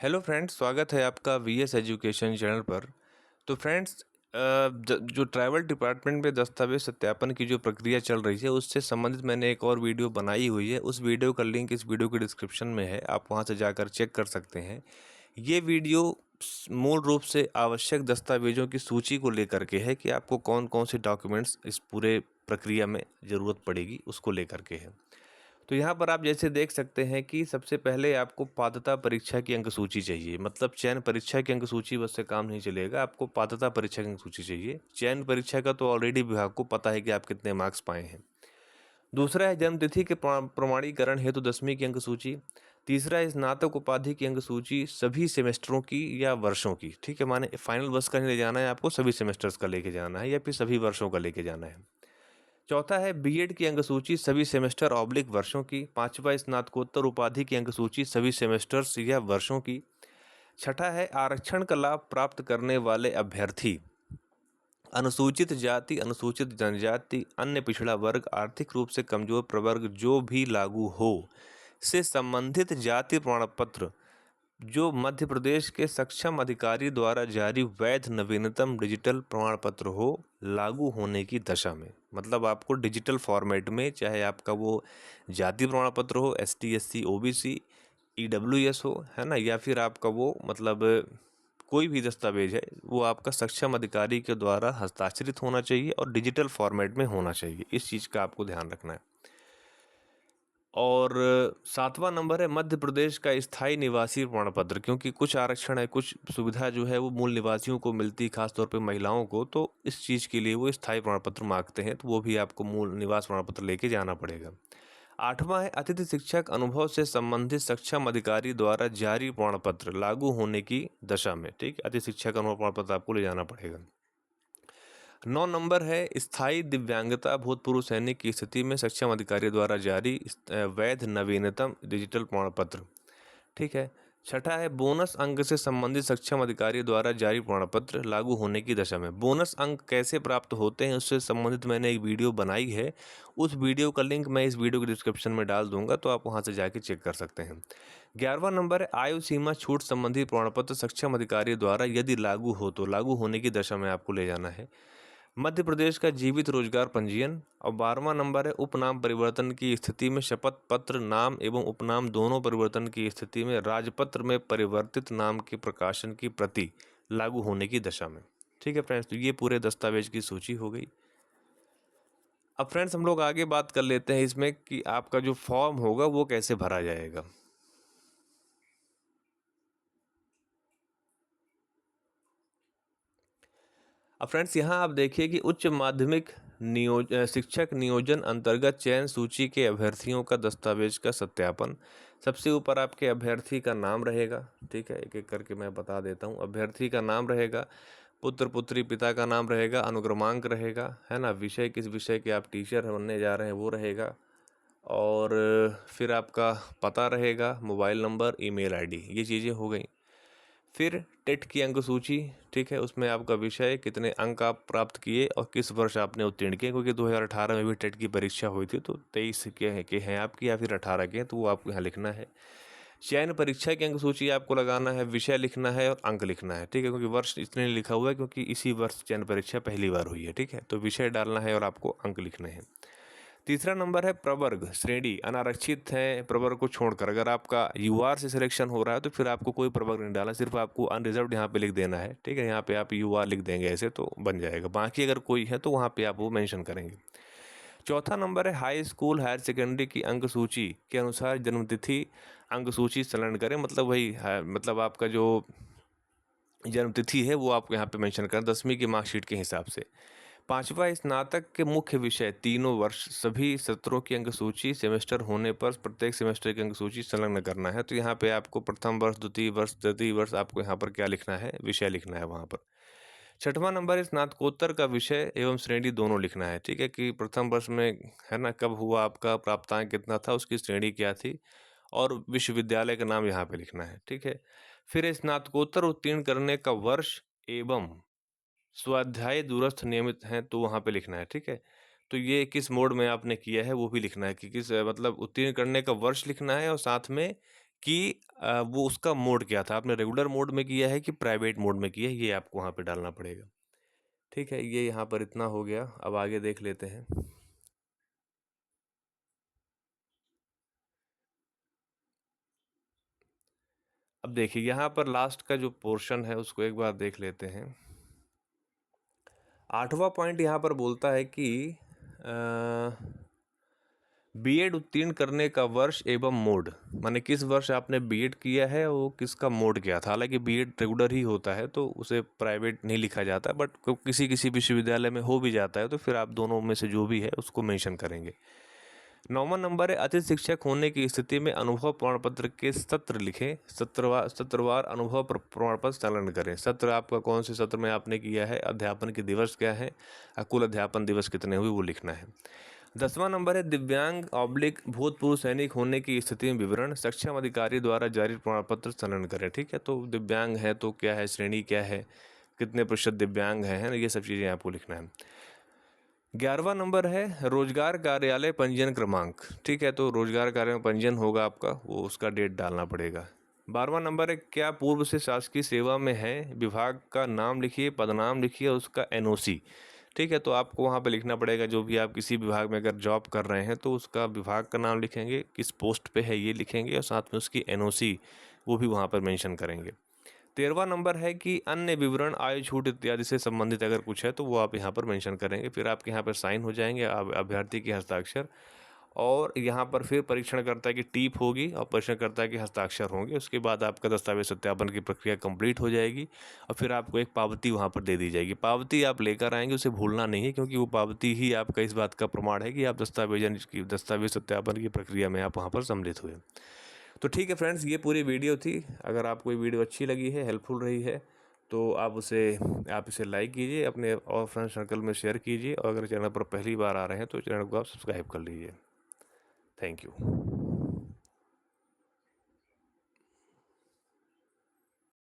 Hello friends, स्वागत है आपका वीएस एजुकेशन चैनल पर। तो फ्रेंड्स, जो ट्रैवल डिपार्टमेंट में दस्तावेज सत्यापन की जो प्रक्रिया चल रही है उससे संबंधित मैंने एक और वीडियो बनाई हुई है। उस वीडियो का लिंक इस वीडियो के डिस्क्रिप्शन में है, आप वहां से जाकर चेक कर सकते हैं। ये वीडियो मूल रूप से आवश्यक दस्तावेजों की सूची को लेकर के है कि आपको कौन कौन से डॉक्यूमेंट्स इस पूरे प्रक्रिया में ज़रूरत पड़ेगी, उसको लेकर के है। तो यहाँ पर आप जैसे देख सकते हैं कि सबसे पहले आपको पात्रता परीक्षा की अंक सूची चाहिए। मतलब चयन परीक्षा की अंक सूची बस से काम नहीं चलेगा, आपको पात्रता परीक्षा की अंक सूची चाहिए। चयन परीक्षा का तो ऑलरेडी विभाग को पता है कि आप कितने मार्क्स पाए हैं। दूसरा है जन्म तिथि के प्रमाणीकरण हेतु 10वीं की अंक सूची। तीसरा है स्नातक उपाधि की अंक सूची सभी सेमेस्टरों की या वर्षों की। ठीक है, माने फाइनल वर्ष का नहीं ले जाना है, आपको सभी सेमेस्टर्स का लेके जाना है या फिर सभी वर्षों का लेके जाना है। चौथा है बीएड की अंक सूची सभी सेमेस्टर ऑब्लिक वर्षों की। पांचवा स्नातकोत्तर उपाधि की अंक सूची सभी सेमेस्टर्स या वर्षों की। छठा है आरक्षण का लाभ प्राप्त करने वाले अभ्यर्थी, अनुसूचित जाति, अनुसूचित जनजाति, अन्य पिछड़ा वर्ग, आर्थिक रूप से कमजोर प्रवर्ग जो भी लागू हो से संबंधित जाति प्रमाण पत्र जो मध्य प्रदेश के सक्षम अधिकारी द्वारा जारी वैध नवीनतम डिजिटल प्रमाण पत्र हो, लागू होने की दशा में। मतलब आपको डिजिटल फॉर्मेट में, चाहे आपका वो जाति प्रमाण पत्र हो, एसटी एससी ओबीसी ईडब्ल्यूएस हो, है ना, या फिर आपका वो मतलब कोई भी दस्तावेज है, वो आपका सक्षम अधिकारी के द्वारा हस्ताक्षरित होना चाहिए और डिजिटल फॉर्मेट में होना चाहिए। इस चीज़ का आपको ध्यान रखना है। और सातवां नंबर है मध्य प्रदेश का स्थायी निवासी प्रमाण पत्र, क्योंकि कुछ आरक्षण है, कुछ सुविधा जो है वो मूल निवासियों को मिलती है, खासतौर पे महिलाओं को, तो इस चीज़ के लिए वो स्थायी प्रमाण पत्र मांगते हैं, तो वो भी आपको मूल निवास प्रमाण पत्र लेके जाना पड़ेगा। आठवां है अतिथि शिक्षक अनुभव से संबंधित सक्षम अधिकारी द्वारा जारी प्रमाण पत्र लागू होने की दशा में। ठीक, अतिथि शिक्षक अनुभव प्रमाण पत्र आपको ले जाना पड़ेगा। 9 नंबर है स्थायी दिव्यांगता भूतपूर्व सैनिक की स्थिति में सक्षम अधिकारी द्वारा जारी वैध नवीनतम डिजिटल प्रमाण पत्र। ठीक है। छठा है बोनस अंक से संबंधित सक्षम अधिकारी द्वारा जारी प्रमाण पत्र लागू होने की दशा में। बोनस अंक कैसे प्राप्त होते हैं उससे संबंधित मैंने एक वीडियो बनाई है, उस वीडियो का लिंक मैं इस वीडियो के डिस्क्रिप्शन में डाल दूंगा, तो आप वहां से जाके चेक कर सकते हैं। 11वां नंबर है आयु सीमा छूट संबंधी प्रमाण पत्र सक्षम अधिकारी द्वारा यदि लागू हो तो लागू होने की दशा में आपको ले जाना है। मध्य प्रदेश का जीवित रोजगार पंजीयन। और 12वां नंबर है उपनाम परिवर्तन की स्थिति में शपथ पत्र नाम एवं उपनाम दोनों परिवर्तन की स्थिति में राजपत्र में परिवर्तित नाम के प्रकाशन की प्रति लागू होने की दशा में। ठीक है फ्रेंड्स, तो ये पूरे दस्तावेज की सूची हो गई। अब फ्रेंड्स हम लोग आगे बात कर लेते हैं इसमें कि आपका जो फॉर्म होगा वो कैसे भरा जाएगा। अब फ्रेंड्स यहाँ आप देखिए कि उच्च माध्यमिक शिक्षक नियोजन अंतर्गत चयन सूची के अभ्यर्थियों का दस्तावेज का सत्यापन। सबसे ऊपर आपके अभ्यर्थी का नाम रहेगा। ठीक है, एक एक करके मैं बता देता हूँ। अभ्यर्थी का नाम रहेगा, पुत्र पुत्री पिता का नाम रहेगा, अनुक्रमांक रहेगा, है ना, विषय किस विषय के आप टीचर बनने जा रहे हैं वो रहेगा, और फिर आपका पता रहेगा, मोबाइल नंबर, ईमेल आईडी, ये चीज़ें हो गई। फिर टेट की अंक सूची। ठीक है, उसमें आपका विषय, कितने अंक आप प्राप्त किए और किस वर्ष आपने उत्तीर्ण किए, क्योंकि 2018 में भी टेट की परीक्षा हुई थी, तो 23 के हैं आपकी या फिर 18 के हैं, तो वो आपको यहाँ लिखना है। चयन परीक्षा की अंक सूची आपको लगाना है, विषय लिखना है और अंक लिखना है। ठीक है, क्योंकि वर्ष इसलिए लिखा हुआ है क्योंकि इसी वर्ष चयन परीक्षा पहली बार हुई है। ठीक है, तो विषय डालना है और आपको अंक लिखने हैं। तीसरा नंबर है प्रवर्ग श्रेणी, अनारक्षित है प्रवर्ग को छोड़कर। अगर आपका यूआर से सिलेक्शन हो रहा है तो फिर आपको कोई प्रवर्ग नहीं डालना, सिर्फ आपको अनरिजर्व्ड यहाँ पे लिख देना है। ठीक है, यहाँ पे आप यूआर लिख देंगे, ऐसे तो बन जाएगा। बाकी अगर कोई है तो वहाँ पे आप वो मेंशन करेंगे। चौथा नंबर है हाई स्कूल हायर सेकेंडरी की अंक सूची के अनुसार जन्मतिथि अंक सूची संलग्न करें। मतलब वही है, मतलब आपका जो जन्मतिथि है वो आप यहाँ पे मेंशन करें 10वीं की मार्कशीट के हिसाब से। पांचवा स्नातक के मुख्य विषय तीनों वर्ष सभी सत्रों की अंक सूची सेमेस्टर होने पर प्रत्येक सेमेस्टर की अंक सूची संलग्न करना है। तो यहाँ पे आपको प्रथम वर्ष, द्वितीय वर्ष, तृतीय वर्ष आपको यहाँ पर क्या लिखना है, विषय लिखना है वहाँ पर। छठवां नंबर है स्नातकोत्तर का विषय एवं श्रेणी दोनों लिखना है। ठीक है, कि प्रथम वर्ष में, है ना, कब हुआ आपका, प्राप्तांक कितना था, उसकी श्रेणी क्या थी, और विश्वविद्यालय का नाम यहाँ पे लिखना है। ठीक है, फिर स्नातकोत्तर उत्तीर्ण करने का वर्ष एवं स्वाध्याय दूरस्थ नियमित हैं तो वहाँ पे लिखना है। ठीक है, तो ये किस मोड में आपने किया है वो भी लिखना है कि किस मतलब उत्तीर्ण करने का वर्ष लिखना है, और साथ में कि वो उसका मोड क्या था, आपने रेगुलर मोड में किया है कि प्राइवेट मोड में किया है, ये आपको वहाँ पे डालना पड़ेगा। ठीक है, ये यहाँ पर इतना हो गया। अब आगे देख लेते हैं। अब देखिए यहाँ पर लास्ट का जो पोर्शन है उसको एक बार देख लेते हैं। 8वां पॉइंट यहाँ पर बोलता है कि बीएड उत्तीर्ण करने का वर्ष एवं मोड, माने किस वर्ष आपने बीएड किया है, वो किसका मोड क्या था। हालांकि बीएड रेगुलर ही होता है तो उसे प्राइवेट नहीं लिखा जाता, बट किसी किसी विश्वविद्यालय में हो भी जाता है तो फिर आप दोनों में से जो भी है उसको मेंशन करेंगे। 9वां नंबर है, अतिथि शिक्षक होने की स्थिति में अनुभव प्रमाण पत्र के सत्र लिखें। सत्रवार अनुभव प्रमाण पत्र संलग्न करें। सत्र आपका कौन से सत्र में आपने किया है, अध्यापन के दिवस क्या है, कुल अध्यापन दिवस कितने हुए वो लिखना है। 10वां नंबर है, दिव्यांग ऑब्लिक भूतपूर्व सैनिक होने की स्थिति में विवरण सक्षम अधिकारी द्वारा जारी प्रमाण पत्र संलग्न करें। ठीक है, तो दिव्यांग है तो क्या है, श्रेणी क्या है, कितने प्रतिशत दिव्यांग हैं, है ना, ये सब चीज़ें आपको लिखना है। 11वां नंबर है, रोजगार कार्यालय पंजीयन क्रमांक। ठीक है, तो रोजगार कार्यालय में पंजीयन होगा आपका, वो उसका डेट डालना पड़ेगा। 12वां नंबर है, क्या पूर्व से शासकीय सेवा में है, विभाग का नाम लिखिए, पदनाम लिखिए, उसका एनओसी। ठीक है, तो आपको वहाँ पे लिखना पड़ेगा, जो भी आप किसी विभाग में अगर जॉब कर रहे हैं तो उसका विभाग का नाम लिखेंगे, किस पोस्ट पे है ये लिखेंगे, और साथ में उसकी एनओसी वो भी वहाँ पर मेंशन करेंगे। 13वां नंबर है कि अन्य विवरण, आय छूट इत्यादि से संबंधित अगर कुछ है तो वो आप यहाँ पर मेंशन करेंगे। फिर आपके यहाँ पर साइन हो जाएंगे, अभ्यर्थी के हस्ताक्षर, और यहाँ पर फिर परीक्षणकर्ता की टीप होगी और परीक्षणकर्ता के हस्ताक्षर होंगे। उसके बाद आपका दस्तावेज सत्यापन की प्रक्रिया कंप्लीट हो जाएगी और फिर आपको एक पावती वहाँ पर दे दी जाएगी। पावती आप लेकर आएंगे, उसे भूलना नहीं है, क्योंकि वो पावती ही आपका इस बात का प्रमाण है कि आप दस्तावेज सत्यापन की प्रक्रिया में आप वहाँ पर सम्मिलित हुए। तो ठीक है फ्रेंड्स, ये पूरी वीडियो थी। अगर आपको ये वीडियो अच्छी लगी है, हेल्पफुल रही है, तो आप इसे लाइक कीजिए, अपने और फ्रेंड सर्कल में शेयर कीजिए, और अगर चैनल पर पहली बार आ रहे हैं तो चैनल को आप सब्सक्राइब कर लीजिए। Thank you.